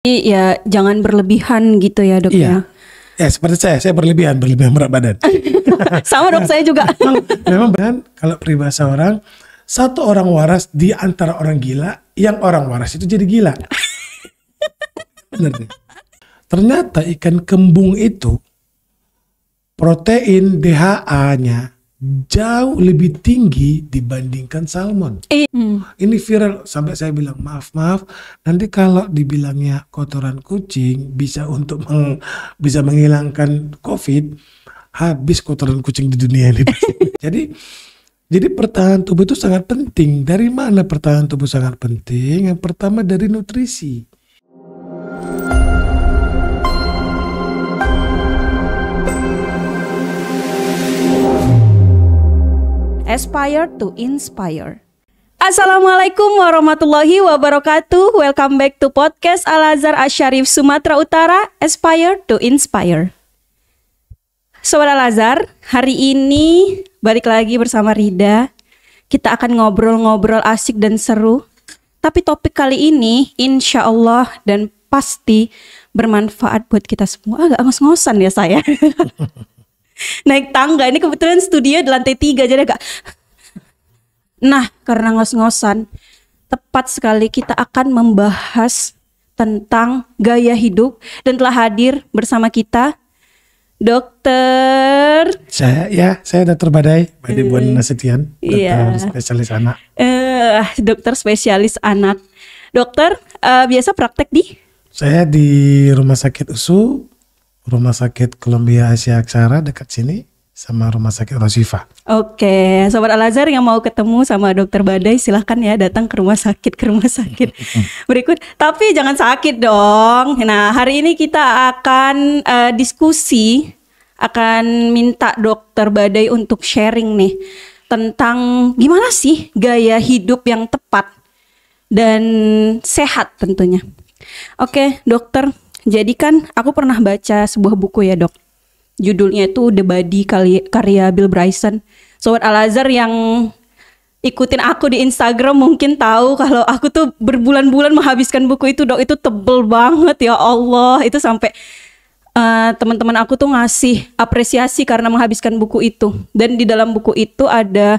Ya jangan berlebihan gitu ya dok ya. Ya seperti saya berlebihan berat badan. Sama dok saya juga. Memang benar kalau peribahasa orang, satu orang waras di antara orang gila, yang orang waras itu jadi gila. Benar deh. Ternyata ikan kembung itu protein DHA-nya jauh lebih tinggi dibandingkan salmon. Ini viral sampai saya bilang maaf nanti kalau dibilangnya kotoran kucing bisa bisa menghilangkan COVID, habis kotoran kucing di dunia ini. Jadi pertahanan tubuh itu sangat penting. Dari mana pertahanan tubuh sangat penting? Yang pertama dari nutrisi. Aspire to inspire. Assalamualaikum warahmatullahi wabarakatuh. Welcome back to podcast Al-Azhar Asy-Syarif Sumatera Utara, Aspire to inspire. Sobat Al-Azhar, hari ini balik lagi bersama Rida. Kita akan ngobrol-ngobrol asik dan seru. Tapi topik kali ini insya Allah dan pasti bermanfaat buat kita semua. Agak ngos-ngosan ya saya. Naik tangga, ini kebetulan studio di lantai 3 jadi agak. Nah, karena ngos-ngosan, tepat sekali kita akan membahas tentang gaya hidup dan telah hadir bersama kita Dokter. Saya Dokter Badai Buan Nasution, dokter spesialis anak. Dokter spesialis anak. Dokter, biasa praktek di? Saya di Rumah Sakit USU, Rumah Sakit Columbia Asia Aksara dekat sini, sama Rumah Sakit Rosifa. Oke, Sobat Al-Azhar yang mau ketemu sama Dokter Badai silahkan ya datang ke rumah sakit berikut. Tapi jangan sakit dong. Nah, hari ini kita akan diskusi, akan minta Dokter Badai untuk sharing nih tentang gimana sih gaya hidup yang tepat dan sehat tentunya. Oke, dokter. Jadi kan aku pernah baca sebuah buku ya dok. Judulnya itu The Body karya Bill Bryson. Sobat Al-Azhar yang ikutin aku di Instagram mungkin tahu kalau aku tuh berbulan-bulan menghabiskan buku itu dok. Itu tebel banget ya Allah. Itu sampai teman-teman aku tuh ngasih apresiasi karena menghabiskan buku itu. Dan di dalam buku itu ada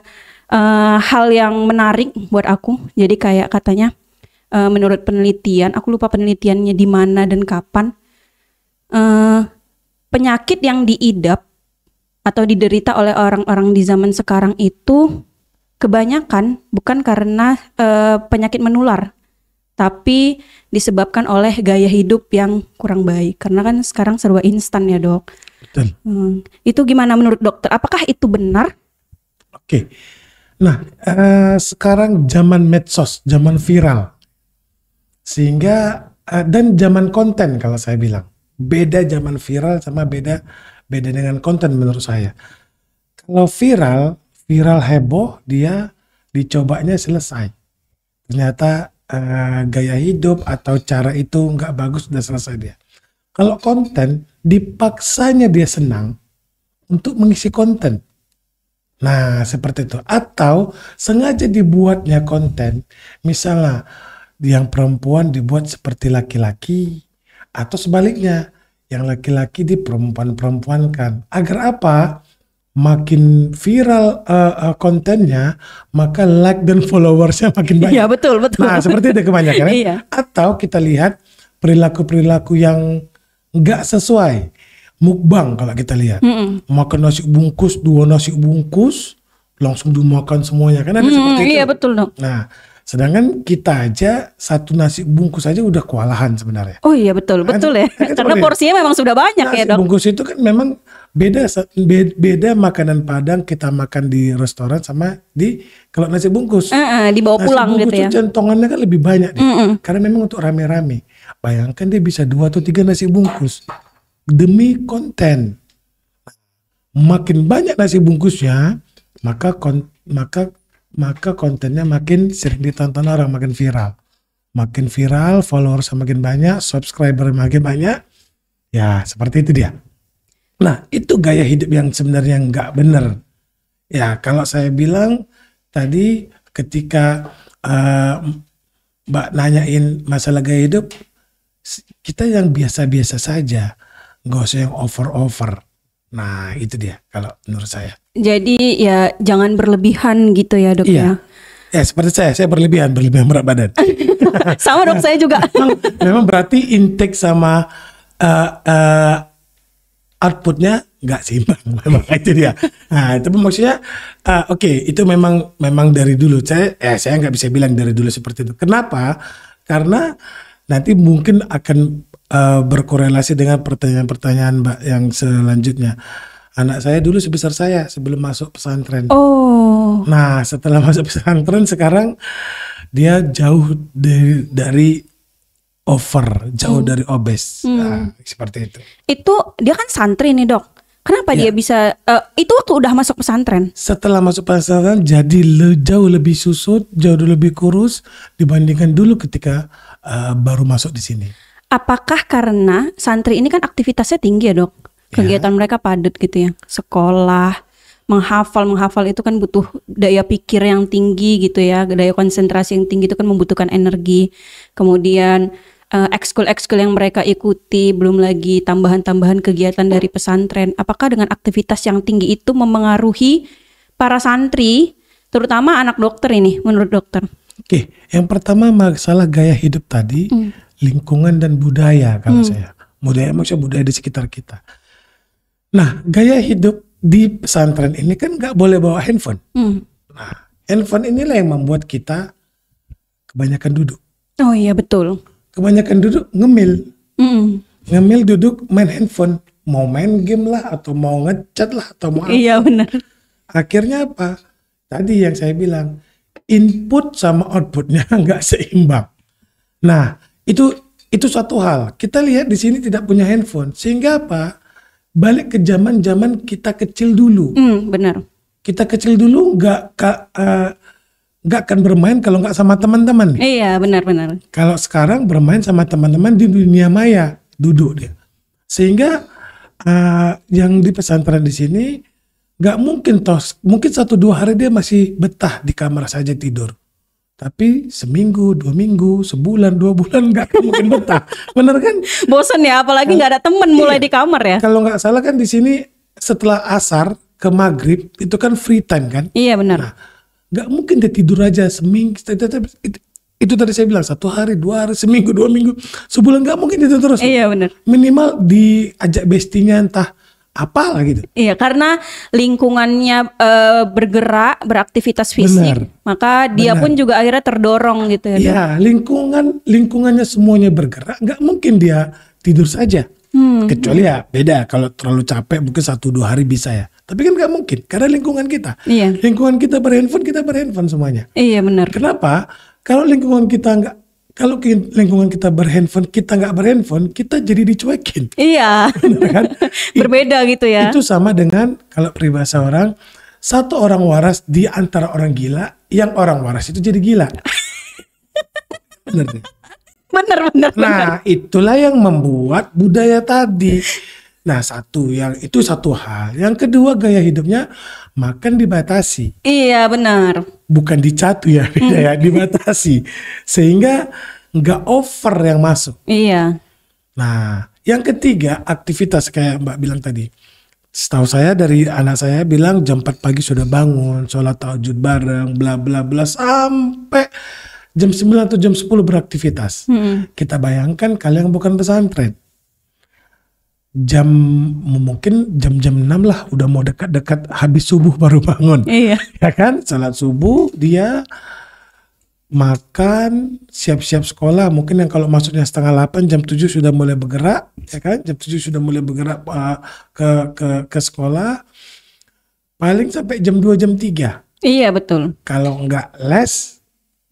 hal yang menarik buat aku. Jadi kayak katanya menurut penelitian, aku lupa penelitiannya di mana dan kapan, penyakit yang diidap atau diderita oleh orang-orang di zaman sekarang itu kebanyakan bukan karena penyakit menular, tapi disebabkan oleh gaya hidup yang kurang baik. Karena kan sekarang serba instan ya dok. Betul. Itu gimana menurut dokter? Apakah itu benar? Oke. Nah, sekarang zaman medsos, zaman viral. Sehingga dan zaman konten kalau saya bilang. Beda zaman viral sama beda dengan konten menurut saya. Kalau viral heboh, dia dicobanya selesai. Ternyata gaya hidup atau cara itu nggak bagus, udah selesai dia. Kalau konten, dipaksanya dia senang untuk mengisi konten. Nah seperti itu. Atau sengaja dibuatnya konten, misalnya yang perempuan dibuat seperti laki-laki, atau sebaliknya yang laki-laki diperempuan-perempuankan. Agar apa? Makin viral kontennya, maka like dan followersnya makin banyak. Iya betul. Nah seperti itu kebanyakan. Iya. Atau kita lihat perilaku-perilaku yang nggak sesuai. Mukbang kalau kita lihat. Makan nasi bungkus, 2 nasi bungkus, langsung dimakan semuanya. Kan ada seperti itu. Iya betul dong. Nah sedangkan kita aja 1 nasi bungkus aja udah kewalahan sebenarnya. Oh iya betul ya. Karena porsinya memang sudah banyak ya dok. Nasi bungkus itu kan memang beda makanan Padang kita makan di restoran sama kalau nasi bungkus. Dibawa pulang gitu ya. Nasi bungkus centongannya kan lebih banyak deh. Karena memang untuk rame-rame. Bayangkan dia bisa 2 atau 3 nasi bungkus demi konten. Makin banyak nasi bungkusnya, maka kontennya makin sering ditonton orang, makin viral. Makin viral, followers makin banyak, subscriber makin banyak. Ya, seperti itu dia. Nah, itu gaya hidup yang sebenarnya nggak benar. Ya, kalau saya bilang tadi ketika Mbak nanyain masalah gaya hidup, Kita yang biasa-biasa saja, nggak usah yang over-over. Nah itu dia kalau menurut saya. Jadi ya jangan berlebihan gitu ya dok ya. Ya seperti saya berlebihan berat badan. Sama dok saya juga. memang berarti intake sama outputnya nggak seimbang. Memang itu dia. Nah itu maksudnya oke, itu memang dari dulu. Saya nggak bisa bilang dari dulu seperti itu. Kenapa? Karena nanti mungkin akan berkorelasi dengan pertanyaan-pertanyaan Mbak yang selanjutnya. Anak saya dulu sebesar saya sebelum masuk pesantren. Oh. Nah setelah masuk pesantren sekarang dia jauh dari over, jauh dari obes. Nah, seperti itu. Itu dia kan santri nih dok. Kenapa dia bisa? Itu waktu udah masuk pesantren? Setelah masuk pesantren jadi jauh lebih susut, jauh lebih kurus dibandingkan dulu ketika baru masuk di sini. Apakah karena santri ini kan aktivitasnya tinggi ya dok? Kegiatan mereka padat gitu ya, sekolah, menghafal itu kan butuh daya pikir yang tinggi gitu ya, daya konsentrasi yang tinggi itu kan membutuhkan energi. Kemudian ekskul yang mereka ikuti, belum lagi tambahan-tambahan kegiatan dari pesantren. Apakah dengan aktivitas yang tinggi itu memengaruhi para santri, terutama anak dokter ini menurut dokter? Oke, yang pertama masalah gaya hidup tadi, lingkungan dan budaya kalau saya. Maksudnya budaya di sekitar kita. Nah, gaya hidup di pesantren ini kan nggak boleh bawa handphone. Nah, handphone inilah yang membuat kita kebanyakan duduk. Oh iya betul. Kebanyakan duduk ngemil. Ngemil duduk main handphone. Mau main game lah atau mau ngechat lah atau mau apa. Iya benar. Akhirnya apa? Tadi yang saya bilang, input sama outputnya nggak seimbang. Nah, itu satu hal. Kita lihat di sini tidak punya handphone. Sehingga apa? Balik ke zaman kita kecil dulu. Benar. Kita kecil dulu nggak akan bermain kalau nggak sama teman-teman. Iya benar-benar. Kalau sekarang bermain sama teman-teman di dunia maya, duduk dia. Sehingga yang di pesantren di sini nggak mungkin mungkin 1-2 hari dia masih betah di kamar saja tidur. Tapi seminggu, 2 minggu, sebulan, 2 bulan nggak mungkin betah. Bener kan? Bosan ya, apalagi nggak ada temen mulai di kamar ya. Kalau nggak salah kan di sini setelah asar ke maghrib itu kan free time kan? Iya benar. Nah, nggak mungkin dia tidur aja seminggu. Itu tadi saya bilang 1 hari, 2 hari, seminggu, 2 minggu, sebulan nggak mungkin itu terus. Iya benar. Minimal diajak bestinya entah apalah gitu. Iya, karena lingkungannya bergerak, beraktivitas fisik, Benar. maka dia pun juga akhirnya terdorong gitu ya. Ya, lingkungannya semuanya bergerak, nggak mungkin dia tidur saja. Kecuali ya beda, kalau terlalu capek mungkin 1-2 hari bisa ya. Tapi kan nggak mungkin, karena lingkungan kita. Iya. Lingkungan kita berhandphone semuanya. Iya benar. Kenapa? Kalau lingkungan kita berhandphone, kita nggak berhandphone, kita jadi dicuekin. Iya. Kan? Berbeda gitu ya. Itu sama dengan kalau peribahasa orang, satu orang waras di antara orang gila, yang orang waras itu jadi gila. Benar deh. Benar. Nah, itulah yang membuat budaya tadi. Nah, itu satu hal. Yang kedua, gaya hidupnya makan dibatasi. Iya benar. Bukan dicatu ya, beda ya, dibatasi. Sehingga nggak over yang masuk. Iya. Nah, yang ketiga, aktivitas kayak Mbak bilang tadi. Setahu saya dari anak saya bilang jam 4 pagi sudah bangun, sholat tahajud bareng, bla bla bla, sampai jam 9 atau jam 10 beraktivitas. Kita bayangkan kalian bukan pesantren. Mungkin jam 6 lah, udah mau dekat-dekat habis subuh baru bangun. Iya. Ya kan, salat subuh, dia makan, siap-siap sekolah. Mungkin yang kalau masuknya 7:30, jam 7 sudah mulai bergerak, ya kan? Jam 7 sudah mulai bergerak ke sekolah. Paling sampai jam 2, jam 3. Iya betul. Kalau enggak les,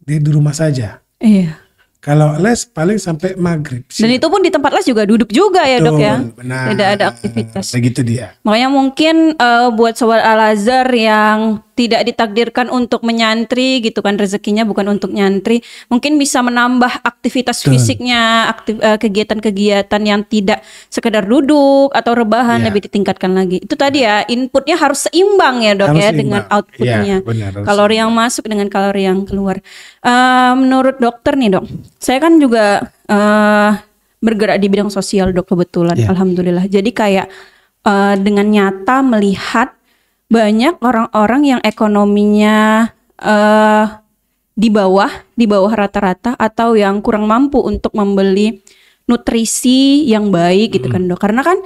dia di rumah saja. Iya. Kalau les paling sampai maghrib. Dan itu pun di tempat les juga duduk juga ya dok ya. Benar. Tidak ada aktivitas. Begitu dia. Makanya mungkin buat sobat Al-Azhar yang tidak ditakdirkan untuk menyantri gitu kan, rezekinya bukan untuk nyantri, mungkin bisa menambah aktivitas fisiknya, kegiatan-kegiatan yang tidak sekedar duduk atau rebahan, lebih ditingkatkan lagi. Itu tadi ya, inputnya harus seimbang ya dok, Harus ya seimbang. dengan outputnya. Ya, benar, kalori yang masuk dengan kalori yang keluar. Menurut dokter nih dok, saya kan juga bergerak di bidang sosial dok kebetulan, Ya. alhamdulillah. Jadi kayak dengan nyata melihat banyak orang-orang yang ekonominya di bawah rata-rata atau yang kurang mampu untuk membeli nutrisi yang baik gitu kan dok. Karena kan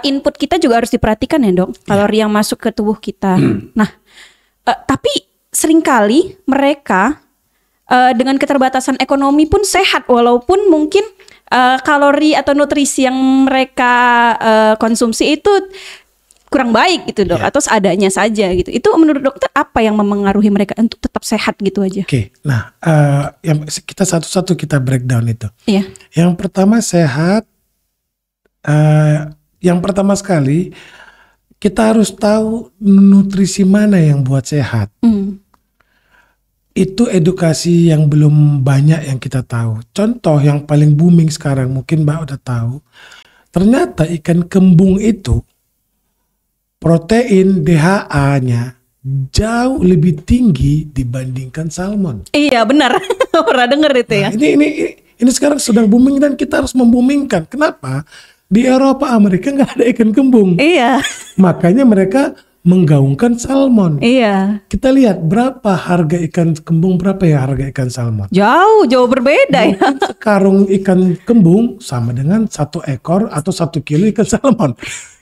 input kita juga harus diperhatikan ya dok, kalori yang masuk ke tubuh kita. Nah, tapi seringkali mereka dengan keterbatasan ekonomi pun sehat walaupun mungkin kalori atau nutrisi yang mereka konsumsi itu kurang baik gitu dok, atau seadanya saja gitu. Itu menurut dokter apa yang memengaruhi mereka untuk tetap sehat gitu aja? Oke, nah yang kita satu-satu kita breakdown itu. Iya. Yang pertama sehat, yang pertama sekali kita harus tahu nutrisi mana yang buat sehat. Itu edukasi yang belum banyak yang kita tahu. Contoh yang paling booming sekarang mungkin Mbak udah tahu. Ternyata ikan kembung itu protein DHA-nya jauh lebih tinggi dibandingkan salmon. Iya benar, pernah dengar itu ya. Nah, ini sekarang sedang booming dan kita harus memboomingkan. Kenapa? Di Eropa, Amerika nggak ada ikan kembung. Iya. Makanya mereka menggaungkan salmon. Iya. Kita lihat berapa harga ikan kembung, berapa ya harga ikan salmon. Jauh berbeda ya. Sekarung ikan kembung sama dengan 1 ekor atau 1 kilo ikan salmon.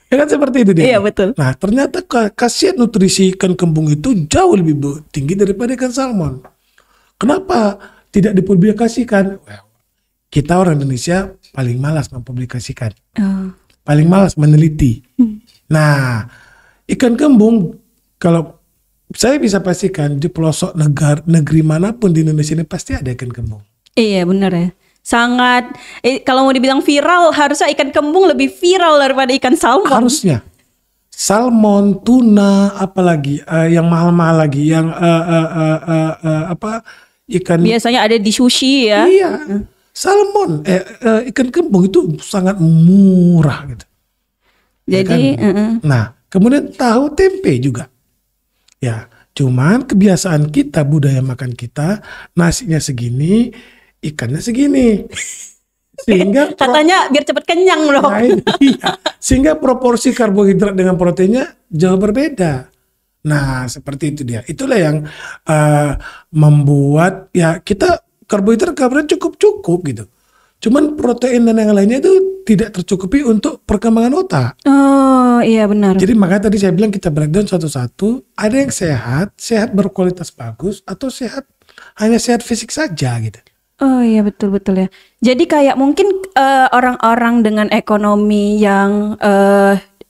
Ya kan seperti itu dia. Iya betul. Nah ternyata khasiat nutrisi ikan kembung itu jauh lebih tinggi daripada ikan salmon. Kenapa tidak dipublikasikan? Well, kita orang Indonesia paling malas mempublikasikan. Paling malas meneliti. Nah ikan kembung kalau saya bisa pastikan di pelosok negeri manapun di Indonesia ini pasti ada ikan kembung. Iya benar ya. Sangat kalau mau dibilang viral harusnya ikan kembung lebih viral daripada ikan salmon. Harusnya salmon, tuna, apalagi yang mahal-mahal lagi yang ikan biasanya ada di sushi ya. Iya, salmon, ikan kembung itu sangat murah gitu. Jadi, ya kan? Nah, kemudian tahu tempe juga. Ya, cuman kebiasaan kita, budaya makan kita, nasinya segini, ikannya segini. Sehingga katanya biar cepet kenyang dong. Nah, iya. Sehingga proporsi karbohidrat dengan proteinnya jauh berbeda. Nah, seperti itu dia. Itulah yang membuat ya kita karbohidrat cukup gitu. Cuman protein dan yang lainnya itu tidak tercukupi untuk perkembangan otak. Oh iya benar. Jadi makanya tadi saya bilang kita breakdown satu-satu. Ada yang sehat berkualitas bagus, atau hanya sehat fisik saja gitu. Oh iya betul ya. Jadi kayak mungkin orang-orang dengan ekonomi yang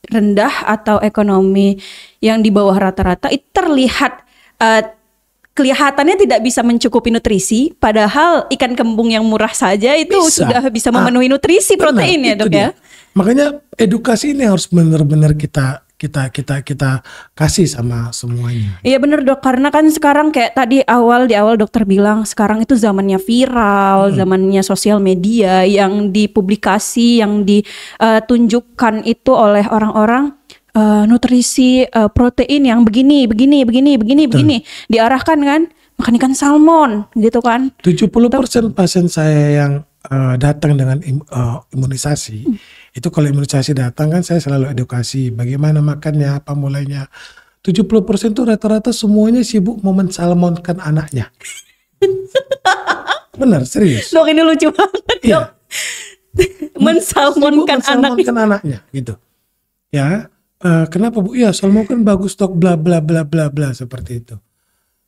rendah atau ekonomi yang di bawah rata-rata itu terlihat kelihatannya tidak bisa mencukupi nutrisi, padahal ikan kembung yang murah saja itu sudah bisa memenuhi nutrisi protein ya dok ya. Makanya edukasi ini harus benar-benar kita kasih sama semuanya. Iya benar dok, karena kan sekarang kayak tadi di awal dokter bilang sekarang itu zamannya viral, zamannya sosial media yang dipublikasi, yang ditunjukkan itu oleh orang-orang nutrisi protein yang begini diarahkan kan makan ikan salmon gitu kan. 70% pasien saya yang datang dengan imunisasi itu, kalau imunisasi datang kan saya selalu edukasi bagaimana makannya, apa mulainya. 70% itu rata-rata semuanya sibuk mensalmonkan anaknya. Benar, serius. Dok ini lucu banget Iya. dok. Mensalmonkan anaknya gitu. Ya, kenapa Bu? Ya salmon kan bagus dok, bla bla bla bla bla, seperti itu.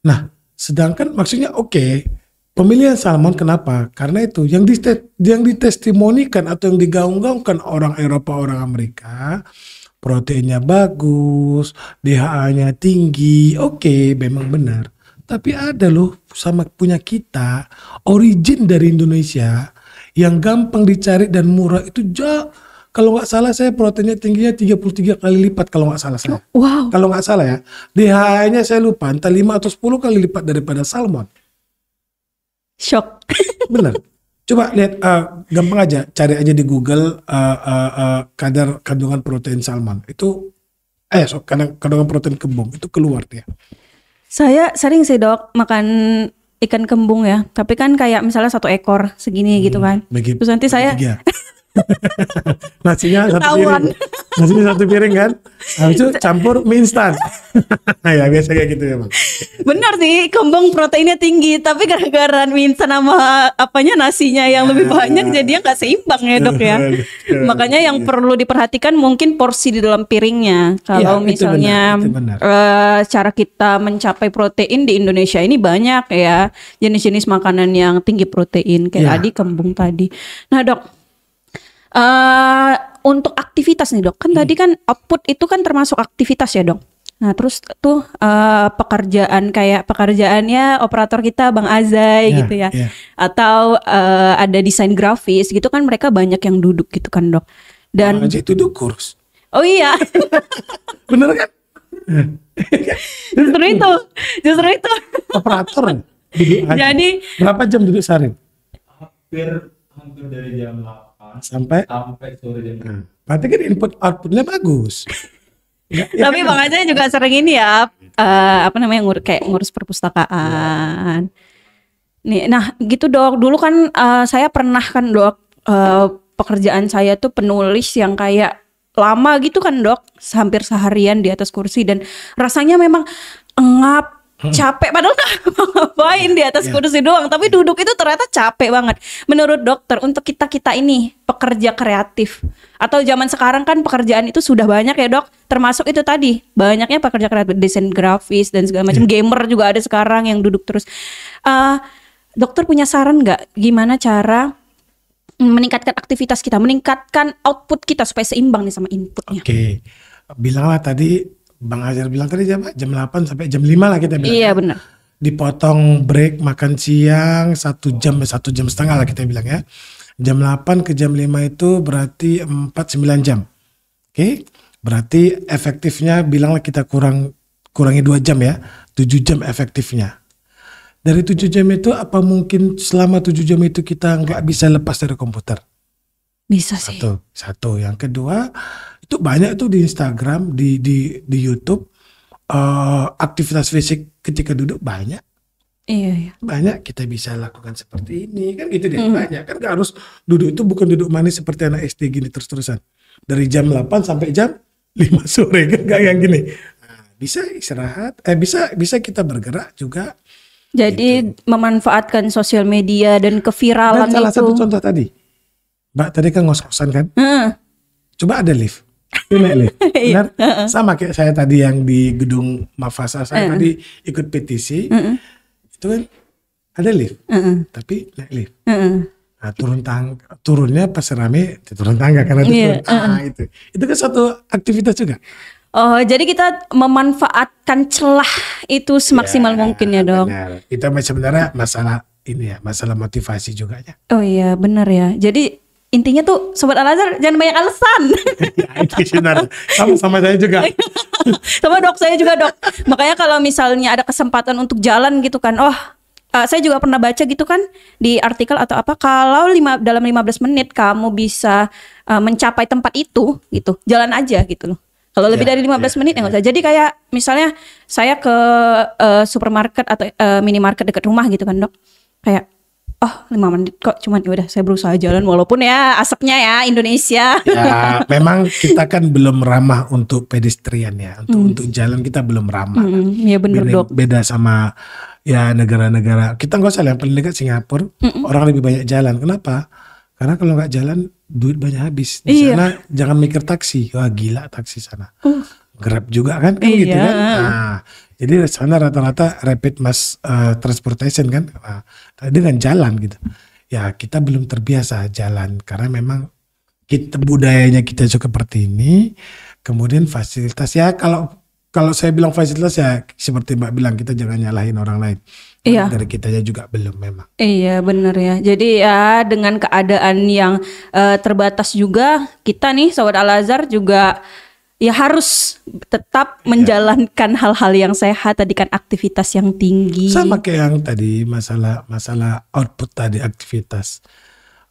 Nah, sedangkan maksudnya oke, pemilihan salmon kenapa? Karena itu yang ditestimonikan atau yang digaung-gaungkan orang Eropa, orang Amerika, proteinnya bagus, DHA-nya tinggi, oke, memang benar. Tapi ada loh sama punya kita, origin dari Indonesia yang gampang dicari dan murah itu kalau nggak salah saya proteinnya tingginya 33 kali lipat kalau nggak salah saya. Wow. Kalau nggak salah ya. DHA-nya saya lupa, entah 5 atau 10 kali lipat daripada salmon. Shock. Bener. Coba lihat, gampang aja, cari aja di Google kadar kandungan protein salmon. Itu kandungan protein kembung itu keluar dia. Saya sering sih dok makan ikan kembung ya, tapi kan kayak misalnya 1 ekor segini gitu kan. Terus nanti saya Nasinya satu Ketahuan. piring. Nasinya satu piring kan. Habis itu campur mie instan. Ya biasa kayak gitu ya Bang. Benar sih, kembang proteinnya tinggi, tapi gara-gara mie instan sama apanya nasinya yang lebih banyak, jadinya nggak seimbang ya dok ya. Makanya yang perlu diperhatikan mungkin porsi di dalam piringnya. Kalau Iya, itu misalnya benar, itu benar. cara kita mencapai protein di Indonesia ini banyak ya jenis-jenis makanan yang tinggi protein kayak Iya. tadi kembung tadi. Nah dok, untuk aktivitas nih dok, kan tadi kan output itu kan termasuk aktivitas ya dok. Nah terus tuh pekerjaannya operator kita Bang Azai Ya, gitu ya, ya. atau ada desain grafis gitu kan mereka banyak yang duduk gitu kan dok. Dan Aja itu duduk kurus. oh iya, Bener kan? justru itu. Operator duduk aja. Jadi Berapa jam duduk sehari? hampir dari jam 8 Sampai sore jam 6. berarti kan input outputnya bagus. Ya, ya tapi kan? Bang Azai juga sering ini ya, apa namanya kayak ngurus perpustakaan. Nih, nah gitu dok. Dulu kan saya pernah kan dok, pekerjaan saya tuh penulis yang kayak lama gitu kan dok, hampir seharian di atas kursi dan rasanya memang engap, capek padahal nggak ngapain di atas kursi doang, tapi duduk itu ternyata capek banget. Menurut dokter, untuk kita ini pekerja kreatif atau zaman sekarang kan pekerjaan itu sudah banyak ya dok, termasuk itu tadi banyaknya pekerja kreatif, desain grafis dan segala macam, gamer juga ada sekarang yang duduk terus. Dokter punya saran nggak gimana cara meningkatkan aktivitas kita, meningkatkan output kita supaya seimbang nih sama inputnya? Oke. Bilanglah tadi Bang Azhar bilang tadi jam 8 sampai jam 5 lah kita bilang. Iya benar. Dipotong break makan siang 1 jam 1,5 jam lah kita bilang ya. Jam 8 ke jam 5 itu berarti 9 jam. Oke. Berarti efektifnya bilanglah kita kurangi 2 jam ya. 7 jam efektifnya. Dari 7 jam itu apa mungkin selama 7 jam itu kita nggak bisa lepas dari komputer? Bisa sih. Satu. Yang kedua, itu banyak tuh di Instagram, di YouTube, aktivitas fisik ketika duduk banyak. Iya. Banyak kita bisa lakukan seperti ini kan gitu deh. Banyak kan gak harus duduk itu bukan duduk manis seperti anak SD gini terus-terusan. Dari jam 8 sampai jam 5 sore kan gak yang gini. Nah, bisa istirahat, bisa kita bergerak juga. Jadi memanfaatkan sosial media dan keviralan Dan salah itu. satu contoh tadi, Mbak tadi kan ngos-ngosan kan? Heeh. Coba ada lift. Ini naik lift. Benar? Sama kayak saya tadi yang di gedung Mafasa, saya tadi ikut petisi. Itu kan ada lift. Tapi naik lift. Nah, turunnya pas rame turun tangga karena itu itu kan suatu aktivitas juga. Oh, jadi kita memanfaatkan celah itu semaksimal mungkin ya dok. Benar. Itu sebenarnya masalah ini ya, masalah motivasi juga ya. Oh iya benar ya. Jadi intinya tuh Sobat Al-Azhar jangan banyak alasan. Ya, itu benar. Sama saya juga. Sama dok, saya juga dok. Makanya kalau misalnya ada kesempatan untuk jalan gitu kan, saya juga pernah baca gitu kan di artikel atau apa, kalau dalam 15 menit kamu bisa mencapai tempat itu gitu, jalan aja gitu loh. Kalau lebih dari 15 menit ya nggak usah. Jadi kayak misalnya saya ke supermarket atau minimarket dekat rumah gitu kan dok, kayak 5 menit kok, cuman udah saya berusaha jalan walaupun ya asapnya ya Indonesia. Ya, memang kita kan belum ramah untuk pedestrian ya, untuk jalan kita belum ramah. Iya bener dok. Beda sama ya negara-negara. Kita nggak usah yang paling dekat Singapura, orang lebih banyak jalan. Kenapa? Karena kalau nggak jalan duit banyak habis. Di sana jangan mikir taksi, wah gila taksi sana. Grab juga kan gitu kan. Nah, jadi di sana rata-rata rapid mass transportation kan, dengan jalan gitu. Ya kita belum terbiasa jalan karena memang kita budayanya kita juga seperti ini. Kemudian fasilitas ya kalau saya bilang fasilitas ya seperti Mbak bilang, kita jangan nyalahin orang lain. Iya. Dari kitanya juga belum memang. Iya benar ya. Jadi ya dengan keadaan yang terbatas juga, kita nih Sobat Al-Azhar juga ya harus tetap menjalankan hal-hal yang sehat, tadi kan aktivitas yang tinggi. Sama kayak yang tadi masalah output tadi, aktivitas.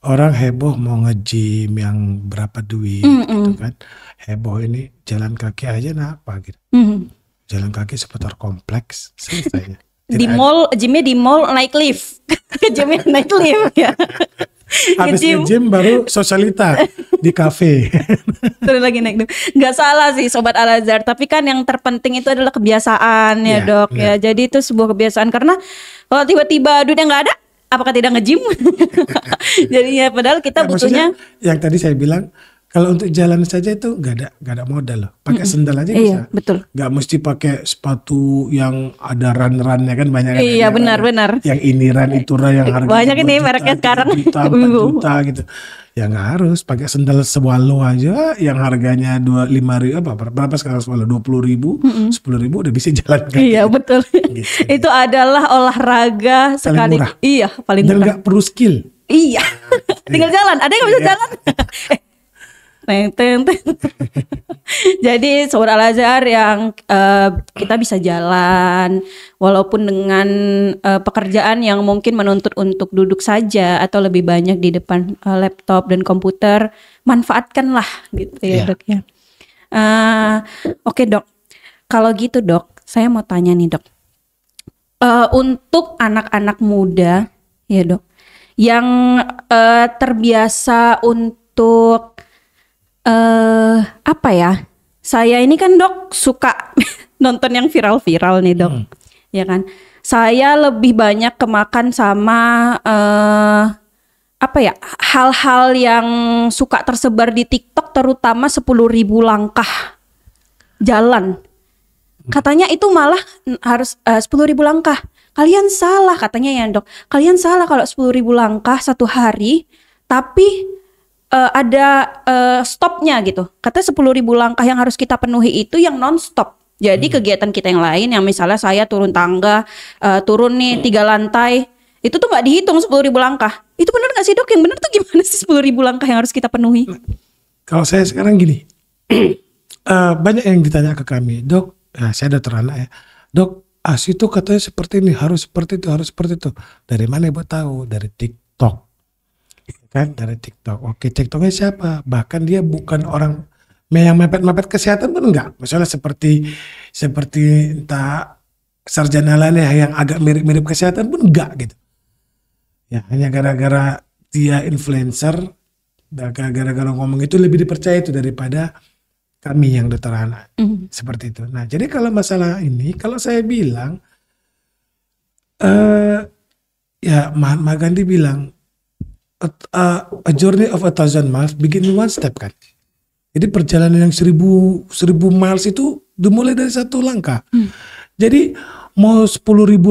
Orang heboh mau nge-gym yang berapa duit gitu kan. Heboh ini jalan kaki aja apa gitu. Jalan kaki seputar kompleks selesainya. Di mall, gymnya di mall naik lift. Ke gymnya naik lift ya. Habis Nge-gym. nge-gym baru sosialita di kafe. Terus lagi naik dong. Nggak salah sih Sobat Al-Azhar. Tapi kan yang terpenting itu adalah kebiasaan ya Iya, dok benar. ya. Jadi itu sebuah kebiasaan. Karena kalau tiba-tiba duitnya nggak ada, apakah tidak nge-gym? Jadinya padahal kita Nah, maksudnya butuhnya. yang tadi saya bilang kalau untuk jalan saja itu nggak ada modal loh. Pakai sendal aja Iya bisa. betul. Nggak mesti pakai sepatu yang ada run-runnya kan banyak kan. Iya, Yang benar. Yang ini run itu run yang harganya Banyak ini 2 juta, mereknya 3 sekarang. juta, 4 juta gitu. Ya nggak harus pakai sendal Swallow aja yang harganya 25.000 berapa sekarang Swallow 20.000, 10.000 udah bisa jalan kan. Iya betul. Itu adalah olahraga sekali. murah. Iya paling Dan murah. nggak perlu skill. Iya. Tinggal jalan. Ada yang nggak bisa Iya. jalan? Teng, teng, teng. Jadi Sobat Al-Azhar yang kita bisa jalan walaupun dengan pekerjaan yang mungkin menuntut untuk duduk saja atau lebih banyak di depan laptop dan komputer, manfaatkanlah gitu ya Iya. dok ya. Oke dok, kalau gitu dok, saya mau tanya nih dok. Untuk anak-anak muda ya dok, yang terbiasa untuk apa ya? Saya ini kan dok suka nonton yang viral-viral nih dok, ya kan? Saya lebih banyak kemakan sama apa ya? Hal-hal yang suka tersebar di TikTok, terutama 10.000 langkah jalan. Katanya itu malah harus 10.000 langkah. Kalian salah katanya ya dok. Kalian salah kalau 10.000 langkah satu hari, tapi ada stopnya gitu. Katanya 10.000 langkah yang harus kita penuhi itu yang non-stop. Jadi kegiatan kita yang lain yang misalnya saya turun tangga, turun nih 3 lantai, itu tuh nggak dihitung 10.000 langkah. Itu benar nggak sih dok? Yang benar tuh gimana sih 10.000 langkah yang harus kita penuhi? Kalau saya sekarang gini, banyak yang ditanya ke kami, dok, saya dokter anak ya, dok, ASI itu katanya seperti ini, harus seperti itu, harus seperti itu. Dari mana ibu tahu? Dari TikTok. Kan dari TikTok. Oke, TikToknya siapa? Bahkan dia bukan orang yang mepet-mepet kesehatan pun enggak. Misalnya seperti entah sarjana lainnya yang agak mirip-mirip kesehatan pun enggak gitu. Ya, hanya gara-gara dia influencer, gara-gara ngomong itu lebih dipercaya itu daripada kami yang dokter anak. Seperti itu. Nah, jadi kalau masalah ini, kalau saya bilang, ya Mahatma Gandhi bilang, a journey of 1,000 miles begin in one step kan. Jadi perjalanan yang 1.000 miles itu dimulai dari satu langkah. Jadi mau 10.000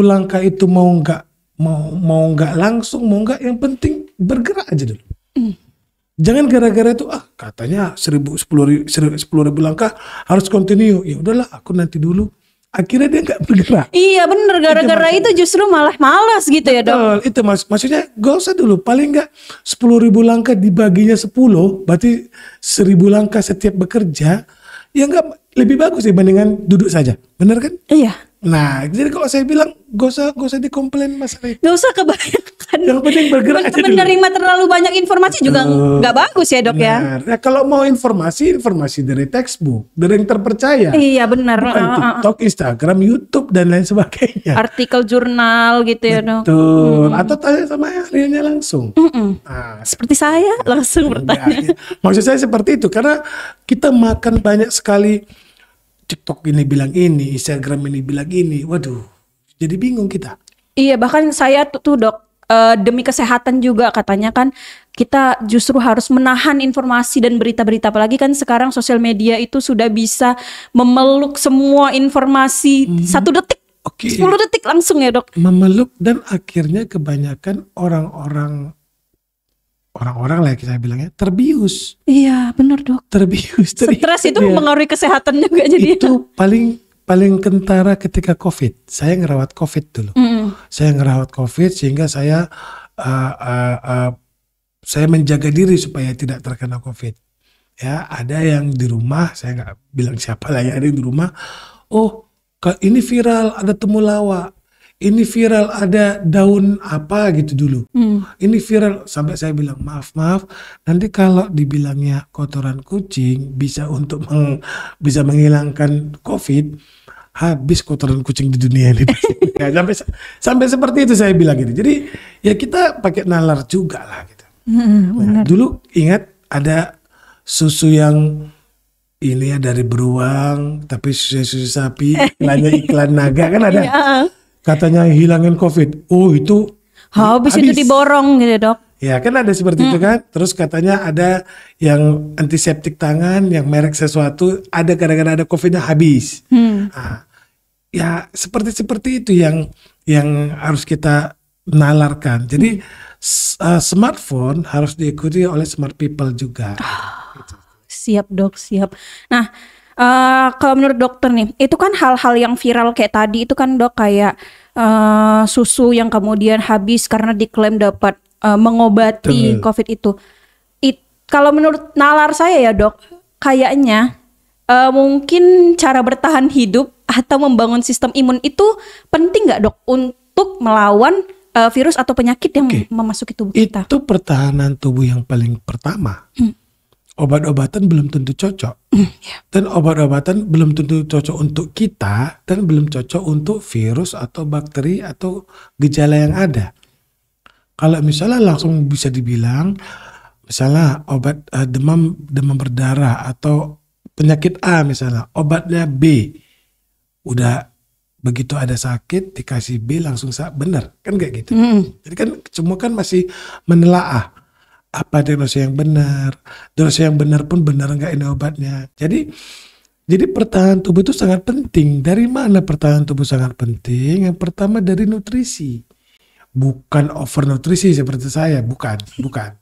langkah itu mau nggak langsung, mau nggak, yang penting bergerak aja dulu. Jangan gara-gara itu katanya 10.000 langkah harus continue. Ya udahlah, aku nanti dulu. Akhirnya dia nggak bergerak. Iya bener, gara-gara itu justru malah malas gitu ya dok. Betul, itu maksudnya gak usah dulu, paling nggak 10.000 langkah dibaginya 10, berarti 1.000 langkah setiap bekerja, ya nggak, lebih bagus dibandingkan duduk saja, benar kan? Iya. Nah, jadi kalau saya bilang gak usah dikomplain masalah itu. Gak usah kebanyakan. Yang penting bergerak aja dulu. Menerima terlalu banyak informasi juga nggak bagus ya dok ya. Benar. Nah, kalau mau informasi dari textbook, dari yang terpercaya. Iya benar. Bukan TikTok, Instagram, YouTube dan lain sebagainya. Artikel jurnal gitu ya dok. Betul. Atau tanya sama ahlinya langsung. Nah, Seperti saya langsung bertanya. maksud saya seperti itu, karena kita makan banyak sekali. TikTok ini bilang ini, Instagram ini bilang ini, waduh, jadi bingung kita. Iya bahkan saya tuh dok, demi kesehatan juga katanya kan kita justru harus menahan informasi dan berita-berita, apalagi kan sekarang sosial media itu sudah bisa memeluk semua informasi 1 detik, Oke. 10 detik langsung ya dok. Memeluk, dan akhirnya kebanyakan orang-orang lah kita bilangnya terbius. Iya benar dok. Terbius. Stres itu Iya. mempengaruhi kesehatan juga jadi. Itu paling kentara ketika COVID. Saya ngerawat COVID dulu. Saya ngerawat COVID sehingga saya menjaga diri supaya tidak terkena COVID. Ya, ada yang di rumah, saya nggak bilang siapa lah ya, ada yang di rumah. Oh, ini viral ada temulawak. Ini viral ada daun apa gitu dulu. Ini viral, sampai saya bilang maaf, nanti kalau dibilangnya kotoran kucing bisa bisa menghilangkan COVID, habis kotoran kucing di dunia ini. Ya, sampai seperti itu saya bilang gitu. Jadi ya kita pakai nalar juga lah gitu. Nah, dulu ingat ada susu yang ini ya dari beruang, tapi susu sapi, iklan naga kan ada. Iya. Katanya hilangin COVID. Oh itu Habis itu diborong gitu dok. ya kan ada seperti itu kan. Terus katanya ada yang antiseptik tangan, yang merek sesuatu, ada kadang-kadang ada COVID-nya habis. Nah, ya seperti itu yang harus kita nalarkan. Jadi smartphone harus diikuti oleh smart people juga. Siap dok, siap. Nah, kalau menurut dokter nih, itu kan hal-hal yang viral kayak tadi itu kan dok kayak susu yang kemudian habis karena diklaim dapat mengobati Betul. COVID itu. Kalau menurut nalar saya ya dok, kayaknya mungkin cara bertahan hidup atau membangun sistem imun itu penting nggak dok untuk melawan virus atau penyakit yang memasuki tubuh kita? Itu pertahanan tubuh yang paling pertama. Obat-obatan belum tentu cocok. Dan obat-obatan belum tentu cocok untuk kita dan belum cocok untuk virus atau bakteri atau gejala yang ada. Kalau misalnya langsung bisa dibilang, misalnya obat demam berdarah atau penyakit A misalnya, obatnya B. Udah begitu ada sakit dikasih B langsung benar. Kan kayak gitu. Jadi kan semua kan masih menelaah. Apa diagnosa yang benar, diagnosa yang benar pun benar nggak ini obatnya. Jadi pertahanan tubuh itu sangat penting. Dari mana pertahanan tubuh sangat penting? Yang pertama dari nutrisi. Bukan overnutrisi seperti saya, bukan.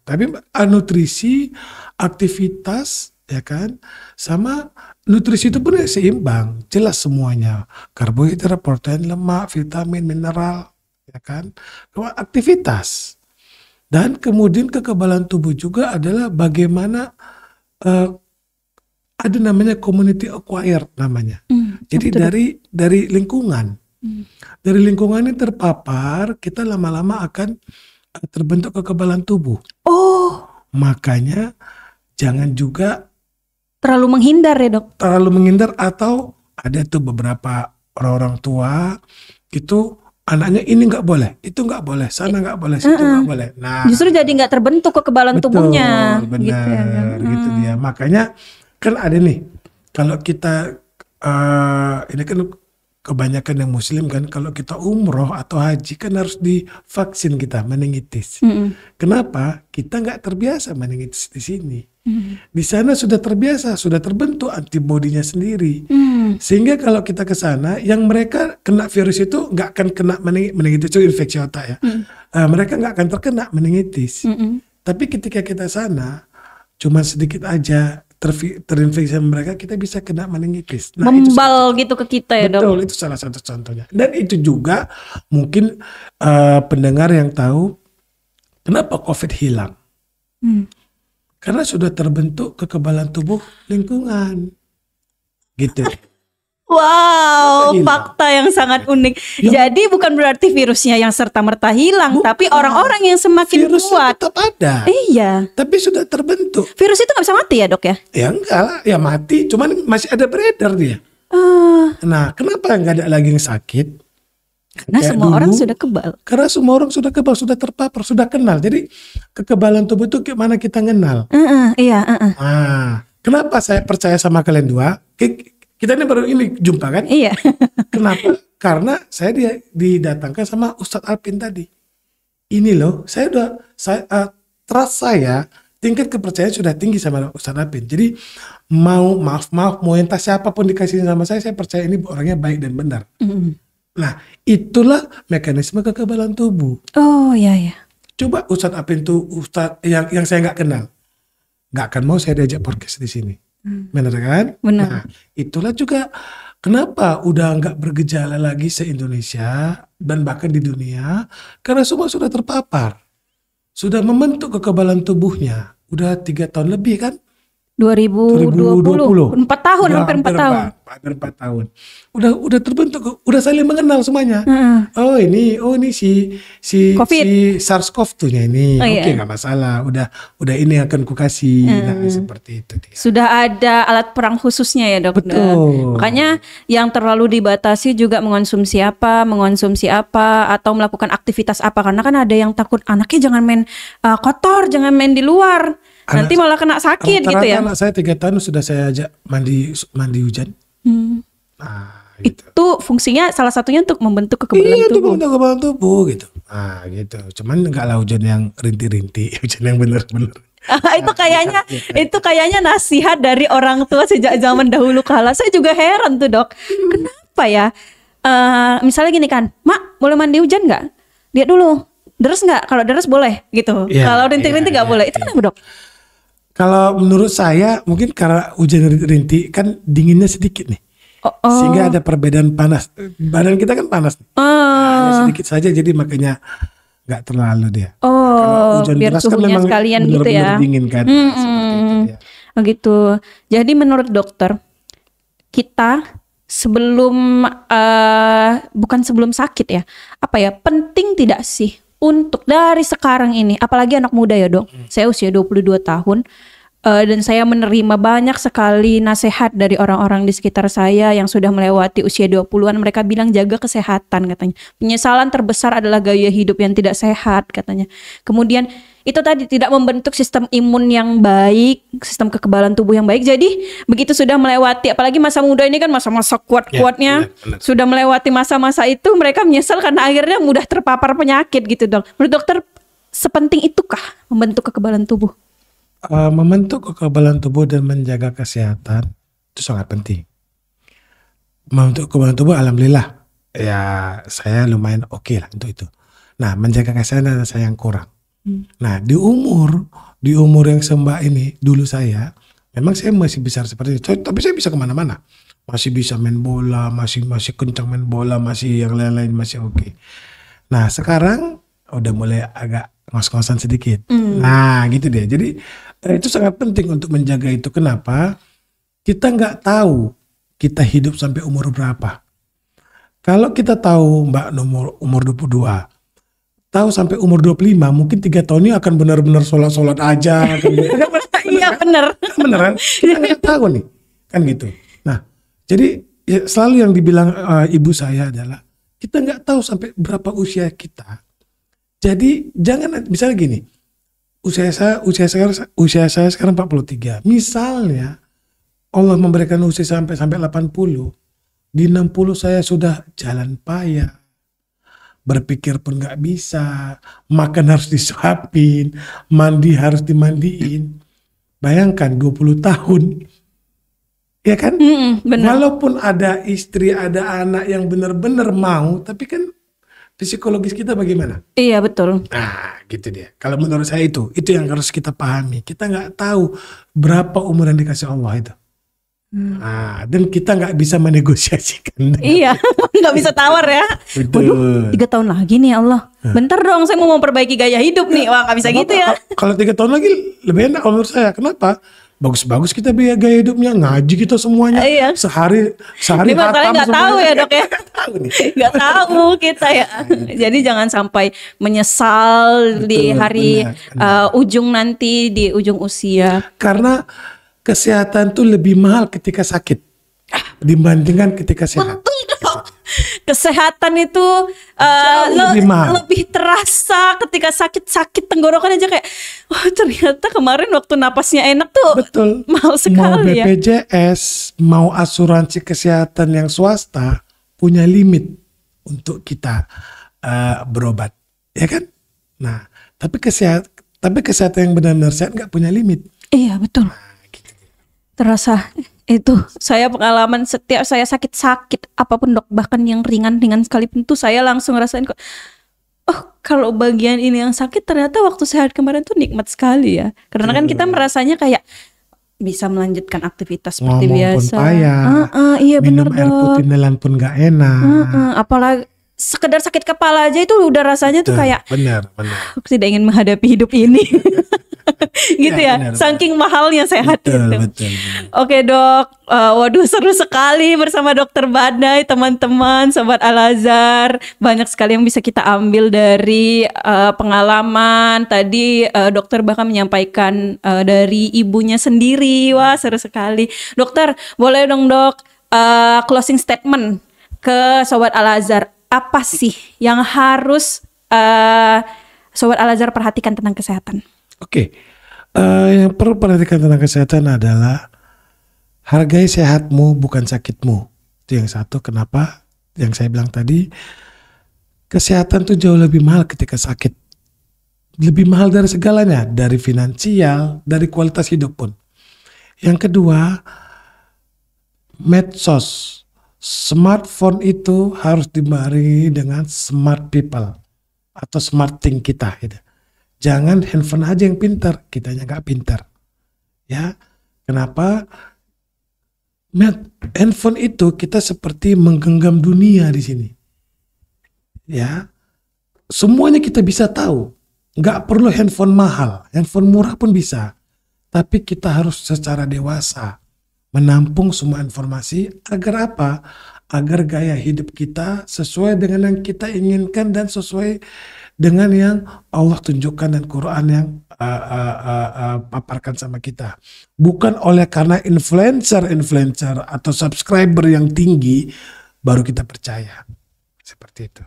Tapi nutrisi, aktivitas, ya kan, sama nutrisi itu pun seimbang, jelas semuanya. Karbohidrat, protein, lemak, vitamin, mineral, ya kan. Kalau aktivitas. Dan kemudian kekebalan tubuh juga adalah bagaimana ada namanya community acquired namanya. Jadi dari lingkungan. Dari lingkungan ini terpapar, kita lama-lama akan terbentuk kekebalan tubuh. Oh, makanya jangan juga terlalu menghindar ya dok? Terlalu menghindar, atau ada tuh beberapa orang-orang tua itu anaknya ini nggak boleh, itu nggak boleh, sana nggak boleh, situ nggak boleh. Nah, justru jadi nggak terbentuk kekebalan tubuhnya. benar, Gitu ya, gitu dia. Makanya kan ada nih, kalau kita ini kan kebanyakan yang muslim kan, kalau kita umroh atau haji kan harus divaksin kita meningitis. Kenapa? Kita nggak terbiasa meningitis di sini. Di sana sudah terbiasa, sudah terbentuk antibodinya sendiri. Sehingga kalau kita ke sana, yang mereka kena virus itu nggak akan kena meningitis, itu infeksi otak ya. Mereka nggak akan terkena meningitis. Tapi ketika kita sana, cuma sedikit aja terinfeksi sama mereka, kita bisa kena meningitis. Nah, membal gitu ke kita ya dok? Betul, itu salah satu contohnya. Dan itu juga mungkin pendengar yang tahu kenapa COVID hilang. Karena sudah terbentuk kekebalan tubuh lingkungan. Gitu. Wow, fakta yang sangat unik. Jadi bukan berarti virusnya yang serta-merta hilang, tapi orang-orang yang semakin virus kuat. Tetap ada. Iya. Tapi sudah terbentuk. Virus itu nggak bisa mati ya dok ya? Ya enggak lah, ya mati. Cuman masih ada beredar dia. Nah, kenapa nggak ada lagi yang sakit? Karena semua orang sudah kebal. Karena semua orang sudah kebal, sudah terpapar, sudah kenal. Jadi kekebalan tubuh itu gimana kita kenal. Iya. Nah, kenapa saya percaya sama kalian dua? Kita ini baru ini jumpa kan? Iya. Kenapa? Karena saya didatangkan sama Ustadz Alpin tadi. Ini loh, trust saya, tingkat kepercayaan sudah tinggi sama Ustadz Alpin. Jadi maaf, mau entah siapapun dikasih sama saya percaya ini orangnya baik dan benar. Nah, itulah mekanisme kekebalan tubuh. Oh iya. Coba Ustadz Alpin tuh Ustadz yang saya nggak kenal, nggak akan mau saya diajak podcast di sini. Benar kan? Benar. Nah, itulah juga kenapa udah nggak bergejala lagi se-Indonesia dan bahkan di dunia, karena semua sudah terpapar, sudah membentuk kekebalan tubuhnya, udah 3 tahun lebih kan, 2020. 4 tahun, Udah hampir 4 tahun. Hampir 4 tahun. Udah terbentuk, udah saling mengenal semuanya. Oh ini si Covid. si SARS-CoV-2-nya ini. Oh, Oke, iya. nggak masalah. Udah ini akan kukasih. Nah, seperti itu dia. Sudah ada alat perang khususnya ya dokter. Betul. Makanya yang terlalu dibatasi juga mengonsumsi apa, atau melakukan aktivitas apa. Karena kan ada yang takut anaknya jangan main kotor, jangan main di luar. Nanti malah kena sakit gitu Rata-rata ya. anak saya 3 tahun sudah saya ajak mandi hujan. Nah, gitu. Itu fungsinya salah satunya untuk membentuk kekebalan Iya, itu tubuh. untuk kekebalan tubuh gitu. Nah, gitu. Cuman enggak lah hujan yang rintik-rintik, hujan yang bener-bener. itu kayaknya nasihat dari orang tua sejak zaman dahulu kala. Saya juga heran tuh dok, kenapa ya? Misalnya gini kan, mak boleh mandi hujan nggak? Lihat dulu, deres nggak? Kalau deres boleh gitu. Iya, Kalau rintik-rintik nggak boleh. Itu kenapa dok? Kalau menurut saya mungkin karena hujan rintik kan dinginnya sedikit nih. Sehingga ada perbedaan panas. Badan kita kan panas nih. Hanya sedikit saja jadi makanya nggak terlalu dia. Kalau hujan Biar deras kan suhunya memang sekalian gitu benar-benar ya. dingin kan. Seperti itu dia. Begitu. Jadi menurut dokter, kita sebelum bukan sebelum sakit ya, penting tidak sih untuk dari sekarang ini, apalagi anak muda ya dok. Saya usia 22 tahun. Dan saya menerima banyak sekali nasihat dari orang-orang di sekitar saya yang sudah melewati usia 20-an. Mereka bilang jaga kesehatan katanya. Penyesalan terbesar adalah gaya hidup yang tidak sehat katanya. Kemudian itu tadi tidak membentuk sistem imun yang baik, sistem kekebalan tubuh yang baik. Jadi begitu sudah melewati, apalagi masa muda ini kan masa-masa kuat-kuatnya, benar. sudah melewati masa-masa itu, mereka menyesal karena akhirnya mudah terpapar penyakit gitu dok. Menurut dokter, sepenting itukah membentuk kekebalan tubuh? Membentuk kekebalan tubuh dan menjaga kesehatan itu sangat penting. Membentuk kekebalan tubuh alhamdulillah ya saya lumayan oke lah untuk itu. Nah, menjaga kesehatan saya yang kurang. Nah, di umur yang sembah ini dulu saya memang saya masih besar seperti itu, tapi saya bisa kemana-mana, masih bisa main bola, masih kencang main bola, masih yang lain-lain masih oke. Nah, sekarang udah mulai agak ngos-ngosan sedikit. Nah, gitu deh. Jadi itu sangat penting untuk menjaga itu. Kenapa? Kita nggak tahu kita hidup sampai umur berapa. Kalau kita tahu Mbak umur 22, tahu sampai umur 25, mungkin 3 tahun ini akan benar-benar sholat aja. Iya benar. Beneran? Kita nggak tahu nih. Kan gitu. Nah, jadi ya, selalu yang dibilang ibu saya adalah kita nggak tahu sampai berapa usia kita. Jadi jangan misalnya gini, usia saya sekarang 43. Misalnya Allah memberikan usia sampai 80, di 60 saya sudah jalan payah, berpikir pun nggak bisa, makan harus disuapin, mandi harus dimandiin. Bayangkan 20 tahun, ya kan? Benar. Walaupun ada istri, ada anak yang benar-benar mau, tapi kan psikologis kita bagaimana? Iya betul. Nah, gitu dia. Kalau menurut saya itu yang harus kita pahami. Kita nggak tahu berapa umur yang dikasih Allah itu. Nah, dan kita nggak bisa menegosiasikan. Iya, nggak bisa tawar ya. Betul. 3 tahun lagi nih Allah. Bentar dong, saya mau memperbaiki gaya hidup nih. Wah, nggak bisa gitu ya. Kalau 3 tahun lagi lebih enak kalau menurut saya. Kenapa? Bagus-bagus kita biaya gaya hidupnya, ngaji kita semuanya. Iya. Sehari Ini masalahnya nggak tahu ya dok ya. Tahu nih. Nggak tahu kita ya. Jadi jangan sampai menyesal di Betul, hari benar. ujung nanti, di ujung usia. Karena kesehatan tuh lebih mahal ketika sakit dibandingkan ketika sehat. Betul dok. Kesehatan itu lebih mahal. lebih terasa ketika sakit tenggorokan aja kayak, wah ternyata kemarin waktu napasnya enak tuh Betul. mahal Mau sekali ya. BPJS, mau asuransi kesehatan yang swasta punya limit untuk kita berobat, ya kan? Nah, tapi kesehatan yang benar-benar sehat nggak punya limit. Iya betul. Terasa itu saya pengalaman setiap saya sakit apapun dok, bahkan yang ringan sekalipun tuh saya langsung ngerasain kok, oh kalau bagian ini yang sakit ternyata waktu sehat kemarin tuh nikmat sekali ya, karena kan kita merasanya kayak bisa melanjutkan aktivitas seperti Ngomong biasa. pun payah, Iya minum benar air dok. putih nelan pun nggak enak. Apalagi sekedar sakit kepala aja itu udah rasanya tuh kayak Benar. aku tidak ingin menghadapi hidup ini. gitu ya, benar, saking mahalnya sehat betul, itu. betul. Oke dok, waduh seru sekali bersama Dokter Badai, teman-teman, Sobat Al-Azhar. Banyak sekali yang bisa kita ambil dari pengalaman. Tadi dokter bahkan menyampaikan dari ibunya sendiri. Wah seru sekali. Dokter, boleh dong dok closing statement ke Sobat Al-Azhar. Apa sih yang harus Sobat Al-Azhar perhatikan tentang kesehatan? Oke, yang perlu perhatikan tentang kesehatan adalah hargai sehatmu bukan sakitmu. Itu yang satu. Kenapa? Yang saya bilang tadi, kesehatan itu jauh lebih mahal ketika sakit. Lebih mahal dari segalanya, dari finansial, dari kualitas hidup pun. Yang kedua, medsos, smartphone itu harus dibarengi dengan smart people atau smart thing kita gitu. Jangan handphone aja yang pintar, kitanya nggak pintar. Ya, kenapa? Handphone itu kita seperti menggenggam dunia di sini. Ya, semuanya kita bisa tahu. Nggak perlu handphone mahal, handphone murah pun bisa. Tapi kita harus secara dewasa menampung semua informasi agar apa? Agar gaya hidup kita sesuai dengan yang kita inginkan dan sesuai dengan yang Allah tunjukkan dan Quran yang paparkan sama kita. Bukan oleh karena influencer atau subscriber yang tinggi baru kita percaya. Seperti itu.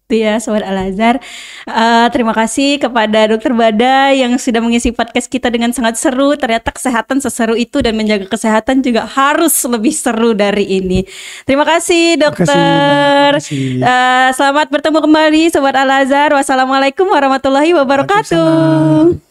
Itu ya Sobat Al-Azhar. Terima kasih kepada Dokter Badai yang sudah mengisi podcast kita dengan sangat seru. Ternyata kesehatan seseru itu dan menjaga kesehatan juga harus lebih seru dari ini. Terima kasih dokter. Terima kasih. Selamat bertemu kembali Sobat Al-Azhar. Wassalamualaikum warahmatullahi wabarakatuh. Waalaikumsalam.